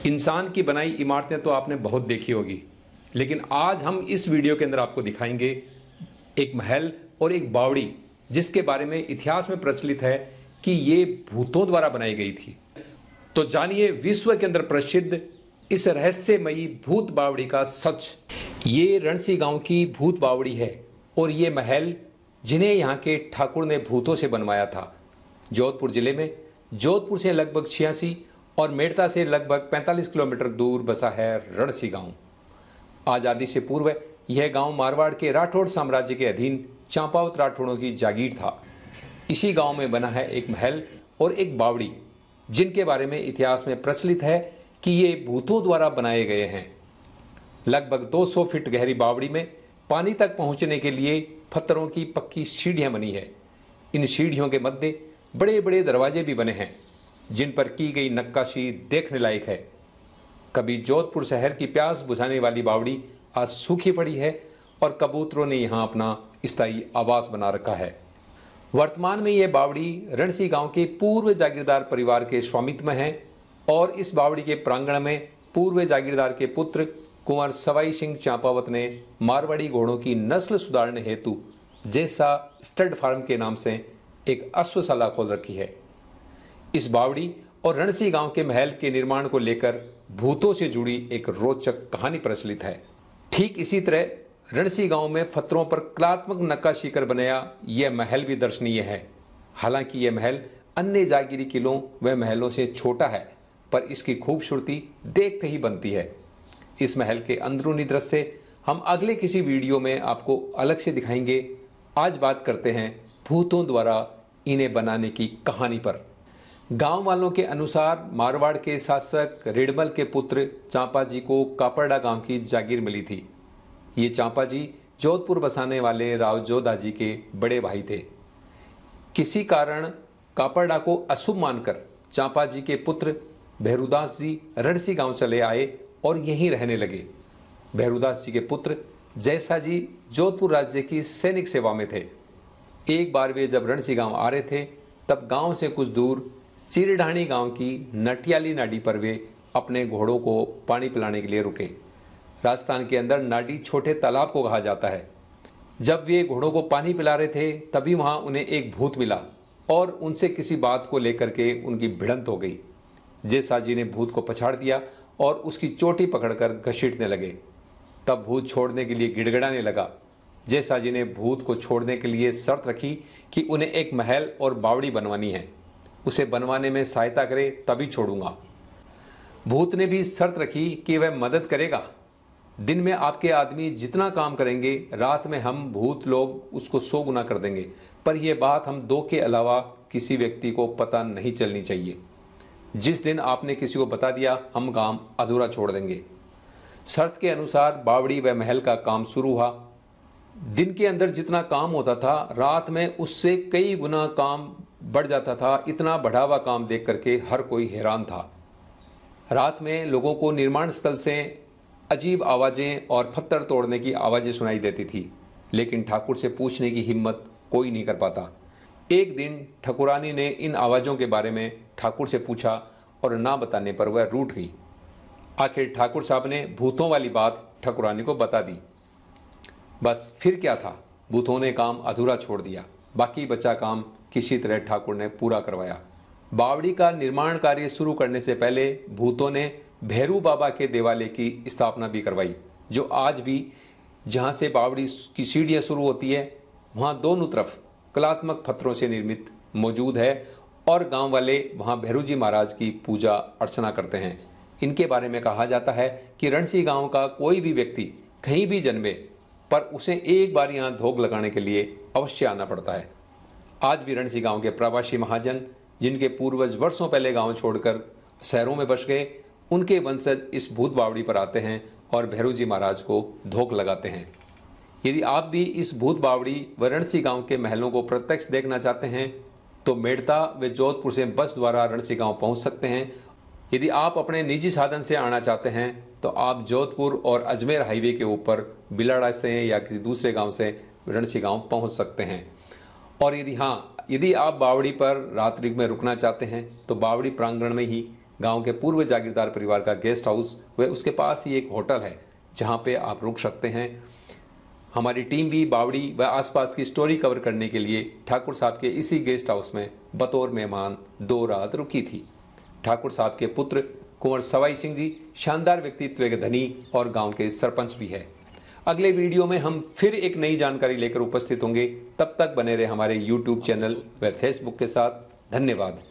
इंसान की बनाई इमारतें तो आपने बहुत देखी होगी, लेकिन आज हम इस वीडियो के अंदर आपको दिखाएंगे एक महल और एक बावड़ी जिसके बारे में इतिहास में प्रचलित है कि ये भूतों द्वारा बनाई गई थी। तो जानिए विश्व के अंदर प्रसिद्ध इस रहस्यमयी भूत बावड़ी का सच। ये रणसी गांव की भूत बावड़ी है और ये महल जिन्हें यहाँ के ठाकुर ने भूतों से बनवाया था। जोधपुर जिले में जोधपुर से लगभग 86 और मेड़ता से लगभग 45 किलोमीटर दूर बसा है रणसी गांव। आज़ादी से पूर्व यह गांव मारवाड़ के राठौड़ साम्राज्य के अधीन चांपावत राठौड़ों की जागीर था। इसी गांव में बना है एक महल और एक बावड़ी जिनके बारे में इतिहास में प्रचलित है कि ये भूतों द्वारा बनाए गए हैं। लगभग 200 फीट गहरी बावड़ी में पानी तक पहुंचने के लिए पत्थरों की पक्की सीढ़ियां बनी है। इन सीढ़ियों के मध्य बड़े बड़े दरवाजे भी बने हैं जिन पर की गई नक्काशी देखने लायक है। कभी जोधपुर शहर की प्यास बुझाने वाली बावड़ी आज सूखी पड़ी है और कबूतरों ने यहाँ अपना स्थायी आवास बना रखा है। वर्तमान में यह बावड़ी रणसी गांव के पूर्व जागीरदार परिवार के स्वामित्व में है और इस बावड़ी के प्रांगण में पूर्व जागीरदार के पुत्र कुंवर सवाई सिंह चांपावत ने मारवाड़ी घोड़ों की नस्ल सुधारने हेतु जैसा स्टड फार्म के नाम से एक अश्वशाला खोल रखी है। इस बावड़ी और रणसी गांव के महल के निर्माण को लेकर भूतों से जुड़ी एक रोचक कहानी प्रचलित है। ठीक इसी तरह रणसी गांव में पत्थरों पर कलात्मक नक्काशी कर बनाया यह महल भी दर्शनीय है। हालांकि यह महल अन्य जागीरी किलों व महलों से छोटा है, पर इसकी खूबसूरती देखते ही बनती है। इस महल के अंदरूनी दृश्य हम अगले किसी वीडियो में आपको अलग से दिखाएंगे। आज बात करते हैं भूतों द्वारा इन्हें बनाने की कहानी पर। गांव वालों के अनुसार मारवाड़ के शासक रेडमल के पुत्र चांपा जी को कापरडा गांव की जागीर मिली थी। ये चांपा जी जोधपुर बसाने वाले राव जोधा जी के बड़े भाई थे। किसी कारण कापरडा को अशुभ मानकर चांपा जी के पुत्र भैरूदास जी रणसी गांव चले आए और यहीं रहने लगे। भैरूदास जी के पुत्र जैसा जी जोधपुर राज्य की सैनिक सेवा में थे। एक बार वे जब रणसी गांव आ रहे थे तब गांव से कुछ दूर चिरढाणी गांव की नटियाली नाडी पर वे अपने घोड़ों को पानी पिलाने के लिए रुके। राजस्थान के अंदर नाडी छोटे तालाब को कहा जाता है। जब वे घोड़ों को पानी पिला रहे थे तभी वहां उन्हें एक भूत मिला और उनसे किसी बात को लेकर के उनकी भिड़ंत हो गई। जैसा जी ने भूत को पछाड़ दिया और उसकी चोटी पकड़कर घसीटने लगे। तब भूत छोड़ने के लिए गिड़गिड़ाने लगा। जैसा जी ने भूत को छोड़ने के लिए शर्त रखी कि उन्हें एक महल और बावड़ी बनवानी है, उसे बनवाने में सहायता करे तभी छोड़ूंगा। भूत ने भी शर्त रखी कि वह मदद करेगा। दिन में आपके आदमी जितना काम करेंगे, रात में हम भूत लोग उसको 100 गुना कर देंगे, पर यह बात हम दो के अलावा किसी व्यक्ति को पता नहीं चलनी चाहिए। जिस दिन आपने किसी को बता दिया हम काम अधूरा छोड़ देंगे। शर्त के अनुसार बावड़ी व महल का काम शुरू हुआ। दिन के अंदर जितना काम होता था, रात में उससे कई गुना काम बढ़ जाता था। इतना बढ़ा हुआ काम देख करके हर कोई हैरान था। रात में लोगों को निर्माण स्थल से अजीब आवाज़ें और पत्थर तोड़ने की आवाज़ें सुनाई देती थी, लेकिन ठाकुर से पूछने की हिम्मत कोई नहीं कर पाता। एक दिन ठकुरानी ने इन आवाज़ों के बारे में ठाकुर से पूछा और ना बताने पर वह रूठ गई। आखिर ठाकुर साहब ने भूतों वाली बात ठकुरानी को बता दी। बस फिर क्या था, भूतों ने काम अधूरा छोड़ दिया। बाकी बचा काम किसी तरह ठाकुर ने पूरा करवाया। बावड़ी का निर्माण कार्य शुरू करने से पहले भूतों ने भैरू बाबा के देवालय की स्थापना भी करवाई, जो आज भी जहाँ से बावड़ी की सीढ़ियाँ शुरू होती है वहाँ दोनों तरफ कलात्मक पत्थरों से निर्मित मौजूद है और गांव वाले वहाँ भैरू जी महाराज की पूजा अर्चना करते हैं। इनके बारे में कहा जाता है कि रणसी गांव का कोई भी व्यक्ति कहीं भी जन्मे पर उसे एक बार यहाँ धोख लगाने के लिए अवश्य आना पड़ता है। आज भी रणसी गांव के प्रवासी महाजन जिनके पूर्वज वर्षों पहले गांव छोड़कर शहरों में बस गए, उनके वंशज इस भूत बावड़ी पर आते हैं और भैरू जी महाराज को धोख लगाते हैं। यदि आप भी इस भूत बावड़ी व रणसी गांव के महलों को प्रत्यक्ष देखना चाहते हैं तो मेड़ता व जोधपुर से बस द्वारा रणसी गांव पहुंच सकते हैं। यदि आप अपने निजी साधन से आना चाहते हैं तो आप जोधपुर और अजमेर हाईवे के ऊपर बिलाड़ा से या किसी दूसरे गांव से रणसी गांव पहुंच सकते हैं। और यदि आप बावड़ी पर रात्रि में रुकना चाहते हैं तो बावड़ी प्रांगण में ही गांव के पूर्व जागीरदार परिवार का गेस्ट हाउस व उसके पास ही एक होटल है जहां पे आप रुक सकते हैं। हमारी टीम भी बावड़ी व आसपास की स्टोरी कवर करने के लिए ठाकुर साहब के इसी गेस्ट हाउस में बतौर मेहमान 2 रात रुकी थी। ठाकुर साहब के पुत्र कुंवर सवाई सिंह जी शानदार व्यक्तित्व के धनी और गांव के सरपंच भी है। अगले वीडियो में हम फिर एक नई जानकारी लेकर उपस्थित होंगे। तब तक बने रहे हमारे YouTube चैनल व फेसबुक के साथ। धन्यवाद।